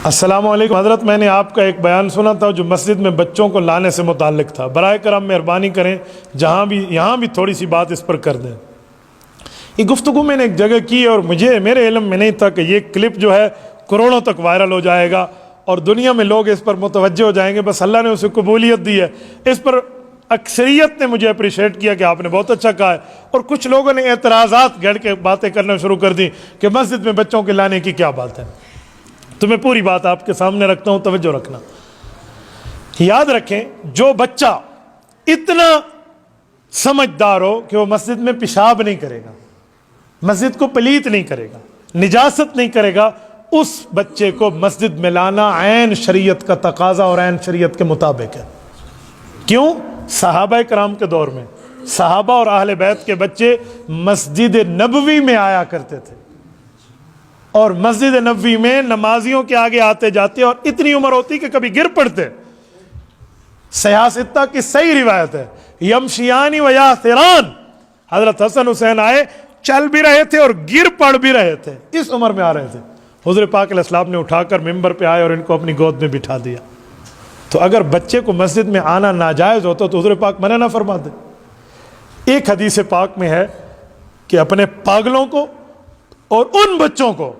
السلام علیکم حضرت، میں نے آپ کا ایک بیان سنا تھا جو مسجد میں بچوں کو لانے سے متعلق تھا. برائے کرم مہربانی کریں یہاں بھی تھوڑی سی بات اس پر کر دیں. یہ گفتگو میں نے ایک جگہ کی اور میرے علم میں نہیں تھا کہ یہ کلپ جو ہے کروڑوں تک وائرل ہو جائے گا اور دنیا میں لوگ اس پر متوجہ ہو جائیں گے. بس اللہ نے اسے قبولیت دی ہے. اس پر اکثریت نے مجھے اپریشیٹ کیا کہ آپ نے بہت اچھا کہا ہے، اور کچھ لوگوں نے اعتراضات گڑھ کے باتیں کرنا شروع کر دی کہ مسجد میں بچوں کے لانے کی کیا بات ہے. تو میں پوری بات آپ کے سامنے رکھتا ہوں، توجہ رکھنا. یاد رکھیں، جو بچہ اتنا سمجھدار ہو کہ وہ مسجد میں پیشاب نہیں کرے گا، مسجد کو پلیت نہیں کرے گا، نجاست نہیں کرے گا، اس بچے کو مسجد میں لانا عین شریعت کا تقاضا اور عین شریعت کے مطابق ہے. کیوں؟ صحابہ کرام کے دور میں صحابہ اور اہل بیت کے بچے مسجد نبوی میں آیا کرتے تھے، اور مسجد نبوی میں نمازیوں کے آگے آتے جاتے اور اتنی عمر ہوتی کہ کبھی گر پڑتے. صحیح ستہ کی صحیح روایت ہے، یمشیانی و یاسران، حضرت حسن حسین آئے، چل بھی رہے تھے اور گر پڑ بھی رہے تھے، اس عمر میں آ رہے تھے. حضور پاک علیہ السلام نے اٹھا کر ممبر پہ آئے اور ان کو اپنی گود میں بٹھا دیا. تو اگر بچے کو مسجد میں آنا ناجائز ہوتا تو حضور پاک منع نہ فرما دے. ایک حدیث پاک میں ہے کہ اپنے پاگلوں کو اور ان بچوں کو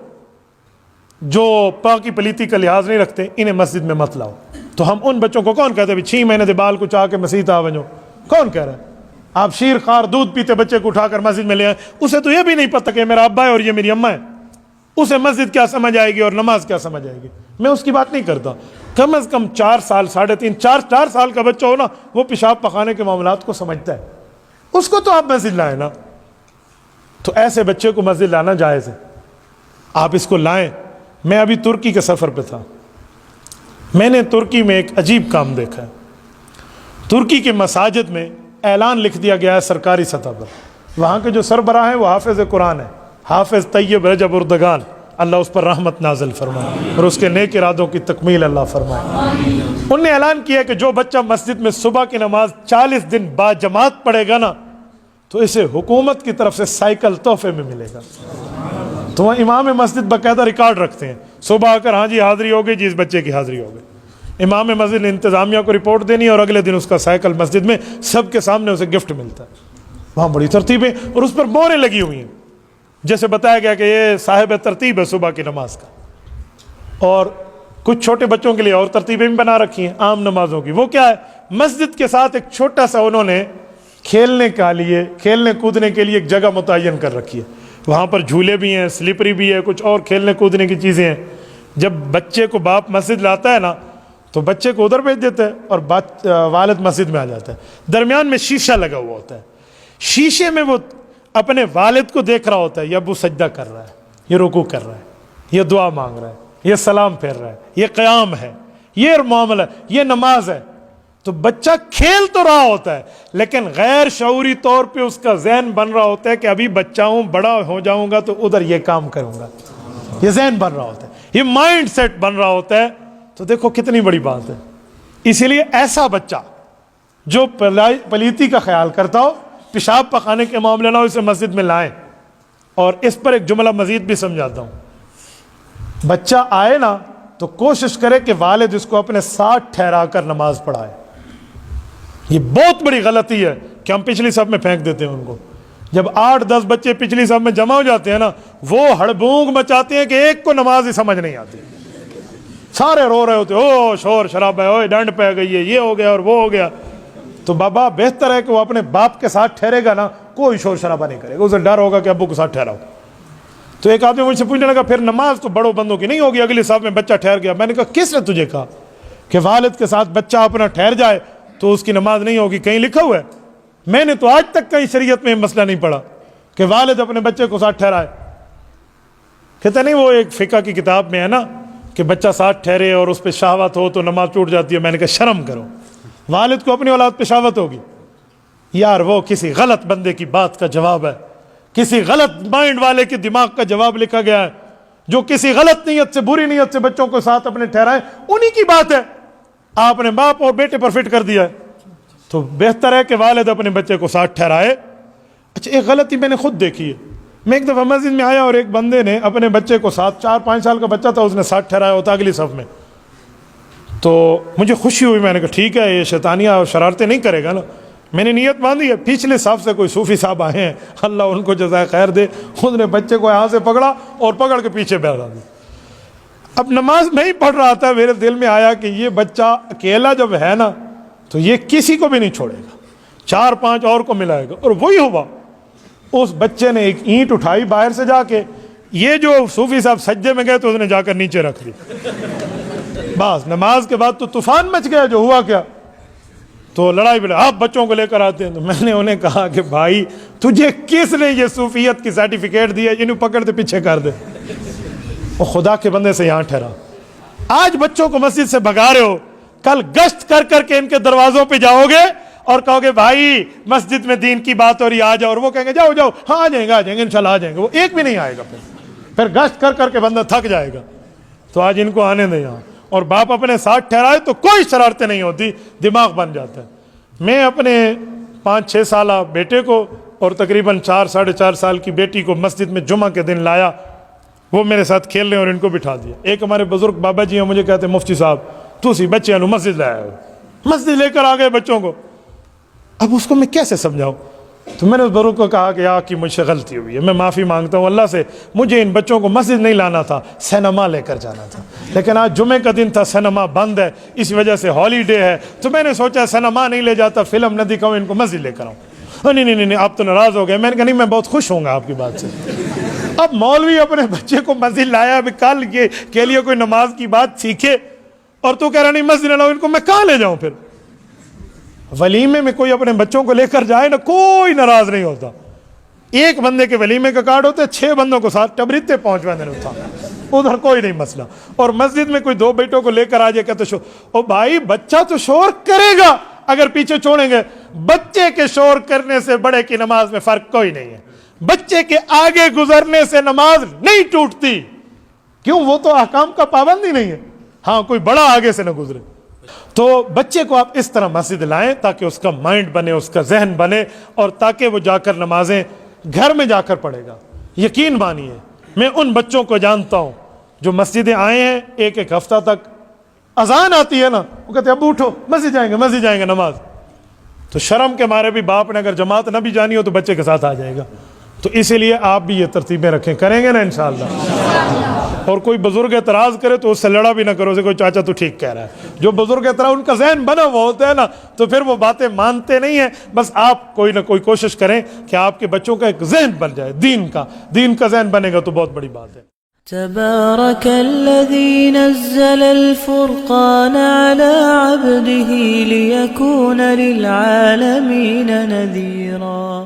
جو پاکی پلیتی کا لحاظ نہیں رکھتے انہیں مسجد میں مت لاؤ. تو ہم ان بچوں کو کون کہتے ہیں 6 مہینے دے بال کو چاہ کے مسجد آ ونجو؟ کون کہہ رہا ہے؟ آپ شیر خار دودھ پیتے بچے کو اٹھا کر مسجد میں لے آئے، اسے تو یہ بھی نہیں پتہ کہ میرا ابا ہے اور یہ میری اماں ہے. اسے مسجد کیا سمجھ آئے گی اور نماز کیا سمجھ آئے گی؟ میں اس کی بات نہیں کرتا. کم از کم 4 سال 3.5 4 سال کا بچہ ہو نا، وہ پیشاب پخانے کے معاملات کو سمجھتا ہے، اس کو تو آپ مسجد لائیں نا. تو ایسے بچے کو مسجد لانا جائز ہے، آپ اس کو لائیں. میں ابھی ترکی کے سفر پہ تھا، میں نے ترکی میں ایک عجیب کام دیکھا ہے. ترکی کے مساجد میں اعلان لکھ دیا گیا ہے سرکاری سطح پر. وہاں کے جو سربراہ ہیں وہ حافظ قرآن ہیں، حافظ طیب رجب اردگان، اللہ اس پر رحمت نازل فرمائے اور اس کے نیک ارادوں کی تکمیل اللہ فرمائے. انہوں نے اعلان کیا کہ جو بچہ مسجد میں صبح کی نماز 40 دن با جماعت پڑھے گا نا، تو اسے حکومت کی طرف سے سائیکل تحفے میں ملے گا. تو وہ امام مسجد باقاعدہ ریکارڈ رکھتے ہیں، صبح آ کر ہاں جی حاضری ہو گئی جی، اس بچے کی حاضری ہو گئی. امام مسجد نے انتظامیہ کو رپورٹ دینی اور اگلے دن اس کا سائیکل مسجد میں سب کے سامنے اسے گفٹ ملتا ہے. وہاں بڑی ترتیبیں اور اس پر موریں لگی ہوئی ہیں، جیسے بتایا گیا کہ یہ صاحب ترتیب ہے صبح کی نماز کا. اور کچھ چھوٹے بچوں کے لیے اور ترتیبیں بھی بنا رکھی ہیں عام نمازوں کی. وہ کیا ہے؟ مسجد کے ساتھ ایک چھوٹا سا انہوں نے کھیلنے کودنے کے لیے ایک جگہ متعین کر رکھی ہے. وہاں پر جھولے بھی ہیں، سلپری بھی ہے، کچھ اور کھیلنے کودنے کی چیزیں ہیں. جب بچے کو باپ مسجد لاتا ہے نا تو بچے کو ادھر بھیج دیتا ہے اور والد مسجد میں آ جاتا ہے. درمیان میں شیشہ لگا ہوا ہوتا ہے، شیشے میں وہ اپنے والد کو دیکھ رہا ہوتا ہے، یہ ابو سجدہ کر رہا ہے، یہ رکوع کر رہا ہے، یہ دعا مانگ رہا ہے، یہ سلام پھیر رہا ہے، یہ قیام ہے، یہ معاملہ، یہ نماز ہے. تو بچہ کھیل تو رہا ہوتا ہے لیکن غیر شعوری طور پہ اس کا ذہن بن رہا ہوتا ہے کہ ابھی بچہ ہوں، بڑا ہو جاؤں گا تو ادھر یہ کام کروں گا. یہ ذہن بن رہا ہوتا ہے، یہ مائنڈ سیٹ بن رہا ہوتا ہے. تو دیکھو کتنی بڑی بات ہے. اسی لیے ایسا بچہ جو پلیتی کا خیال کرتا ہو، پیشاب پخانے کے معاملے نہ ہو، اسے مسجد میں لائیں. اور اس پر ایک جملہ مزید بھی سمجھاتا ہوں. بچہ آئے نا تو کوشش کرے کہ والد اس کو اپنے ساتھ ٹھہرا کر نماز پڑھائے. یہ بہت بڑی غلطی ہے کہ ہم پچھلی صف میں پھینک دیتے ہیں ان کو. جب 8-10 بچے پچھلی صف میں جمع ہو جاتے ہیں نا، وہ ہڑبونگ مچاتے ہیں کہ ایک کو نماز ہی سمجھ نہیں آتی. سارے رو رہے ہوتے، او شور شرابہ ہے، او ڈنڈ پہ گئی ہے، یہ ہو گیا اور وہ ہو گیا. تو بابا بہتر ہے کہ وہ اپنے باپ کے ساتھ ٹھہرے گا نا، کوئی شور شرابہ نہیں کرے گا، اسے ڈر ہوگا کہ ابو کے ساتھ ٹھہراؤ. تو ایک آدمی مجھ سے پوچھنے لگا پھر نماز تو بڑوں بندوں کی نہیں ہوگی، اگلی صف میں بچہ ٹھہر گیا. میں نے کہا کس نے تجھے کہا کہ والد کے ساتھ بچہ اپنا ٹھہر جائے تو اس کی نماز نہیں ہوگی؟ کہیں لکھا ہوا ہے؟ میں نے تو آج تک کہیں شریعت میں مسئلہ نہیں پڑھا کہ والد اپنے بچے کو ساتھ ٹھہرائے. کہتا نہیں وہ ایک فقہ کی کتاب میں ہے نا کہ بچہ ساتھ ٹھہرے اور اس پہ شہوت ہو تو نماز ٹوٹ جاتی ہے. میں نے کہا شرم کرو، والد کو اپنی اولاد پہ شہوت ہوگی؟ یار وہ کسی غلط بندے کی بات کا جواب ہے، کسی غلط مائنڈ والے کے دماغ کا جواب لکھا گیا ہے، جو کسی غلط نیت سے، بری نیت سے بچوں کو ساتھ اپنے ٹھہرائے، انہی کی بات ہے. آپ نے باپ اور بیٹے پر فٹ کر دیا ہے. تو بہتر ہے کہ والد اپنے بچے کو ساتھ ٹھہرائے. اچھا ایک غلطی میں نے خود دیکھی ہے. میں ایک دفعہ مسجد میں آیا اور ایک بندے نے اپنے بچے کو ساتھ، 4-5 سال کا بچہ تھا، اس نے ساتھ ٹھہرایا ہوتا اگلی صف میں. تو مجھے خوشی ہوئی، میں نے کہا ٹھیک ہے، یہ شیطانیہ اور شرارتیں نہیں کرے گا نا. میں نے نیت باندھی ہے. پچھلے صف سے کوئی صوفی صاحب آئے ہیں، اللہ ان کو جزائے خیر دے، اس نے بچے کو یہاں سے پکڑا اور پکڑ کے پیچھے بیٹھا دیا. اب نماز نہیں پڑھ رہا تھا، میرے دل میں آیا کہ یہ بچہ اکیلا جب ہے نا تو یہ کسی کو بھی نہیں چھوڑے گا، 4-5 اور کو ملائے گا. اور وہی ہوا، اس بچے نے ایک اینٹ اٹھائی باہر سے جا کے، یہ جو صوفی صاحب سجدے میں گئے تو اس نے جا کر نیچے رکھ دی. بس نماز کے بعد تو طوفان مچ گیا. جو ہوا کیا، تو لڑائی بھی، آپ بچوں کو لے کر آتے ہیں. تو میں نے انہیں کہا کہ بھائی تجھے کس نے یہ صوفیت کی سرٹیفکیٹ دی ہے، انہوں پکڑ دے پیچھے کر دے. وہ خدا کے بندے سے یہاں ٹھہرا. آج بچوں کو مسجد سے بھگا رہے ہو، کل گشت کر کر کے ان کے دروازوں پہ جاؤ گے اور کہو گے بھائی مسجد میں دین کی بات ہو رہی آ جاؤ، اور وہ کہیں گے جاؤ جاؤ، ہاں آ جائیں گے انشاءاللہ آ جائیں گے. وہ ایک بھی نہیں آئے گا. پھر گشت کر کر کے بندہ تھک جائے گا. تو آج ان کو آنے دیں یہاں، اور باپ اپنے ساتھ ٹھہرائے تو کوئی شرارتیں نہیں ہوتی، دماغ بن جاتا ہے. میں اپنے 5-6 سالہ بیٹے کو اور تقریباً 4-4.5 سال کی بیٹی کو مسجد میں جمعہ کے دن لایا. وہ میرے ساتھ کھیل رہے اور ان کو بٹھا دیا. ایک ہمارے بزرگ بابا جی ہیں، مجھے کہتے ہیں مفتی صاحب تو سی بچے نو مسجد لایا ہو، مسجد لے کر آ گئے بچوں کو. اب اس کو میں کیسے سمجھاؤں؟ تو میں نے اس بزرگ کو کہا کہ آپ کی مجھ سے غلطی ہوئی ہے، میں معافی مانگتا ہوں اللہ سے. مجھے ان بچوں کو مسجد نہیں لانا تھا، سینما لے کر جانا تھا. لیکن آج جمعے کا دن تھا، سینما بند ہے، اس وجہ سے ہالیڈے ہے، تو میں نے سوچا سینما نہیں لے جاتا، فلم نہ دکھاؤں، ان کو مسجد لے کر آؤں. نہیں نہیں نہیں، آپ تو ناراض ہو گئے. میں نے کہا نہیں، میں بہت خوش ہوں گا آپ کی بات سے. اب مولوی اپنے بچے کو مسجد لایا، اب کل کے لیے کوئی نماز کی بات سیکھے، اور تو کہہ رہا نہیں مسجد نہ لاؤ، ان کو میں کہاں لے جاؤں؟ پھر ولیمے میں کوئی اپنے بچوں کو لے کر جائے نا، کوئی ناراض نہیں ہوتا. ایک بندے کے ولیمے کا کارڈ ہوتا ہے، 6 بندوں کو ساتھ ٹبریتے پہنچوانے ہوتا، ادھر کوئی نہیں مسئلہ. اور مسجد میں کوئی 2 بیٹوں کو لے کر آ جائے کہ تو شور، او بھائی بچہ تو شور کرے گا اگر پیچھے چھوڑیں گے. بچے کے شور کرنے سے بڑے کی نماز میں فرق کوئی نہیں ہے. بچے کے آگے گزرنے سے نماز نہیں ٹوٹتی. کیوں؟ وہ تو احکام کا پابند ہی نہیں ہے. ہاں کوئی بڑا آگے سے نہ گزرے. تو بچے کو آپ اس طرح مسجد لائیں تاکہ اس کا مائنڈ بنے، اس کا ذہن بنے، اور تاکہ وہ جا کر نمازیں گھر میں جا کر پڑھے گا. یقین مانیے میں ان بچوں کو جانتا ہوں جو مسجدیں آئے ہیں، ایک ہفتہ تک اذان آتی ہے نا، وہ کہتے ہیں ابو اٹھو مسجد جائیں گے نماز. تو شرم کے مارے بھی باپ نے اگر جماعت نہ بھی جانی ہو تو بچے کے ساتھ آ جائے گا. تو اسی لیے آپ بھی یہ ترتیبیں رکھیں، کریں گے نا انشاءاللہ. اور کوئی بزرگ اعتراض کرے تو اس سے لڑا بھی نہ کرو، اسے کوئی چاچا تو ٹھیک کہہ رہا ہے. جو بزرگ اعتراض ان کا ذہن بنا ہوا ہوتا ہے نا، تو پھر وہ باتیں مانتے نہیں ہیں. بس آپ کوئی نہ کوئی کوشش کریں کہ آپ کے بچوں کا ایک ذہن بن جائے، دین کا ذہن بنے گا تو بہت بڑی بات ہے. تبارك الذي نزل الفرقان على عبده ليكون للعالمين نذيرا.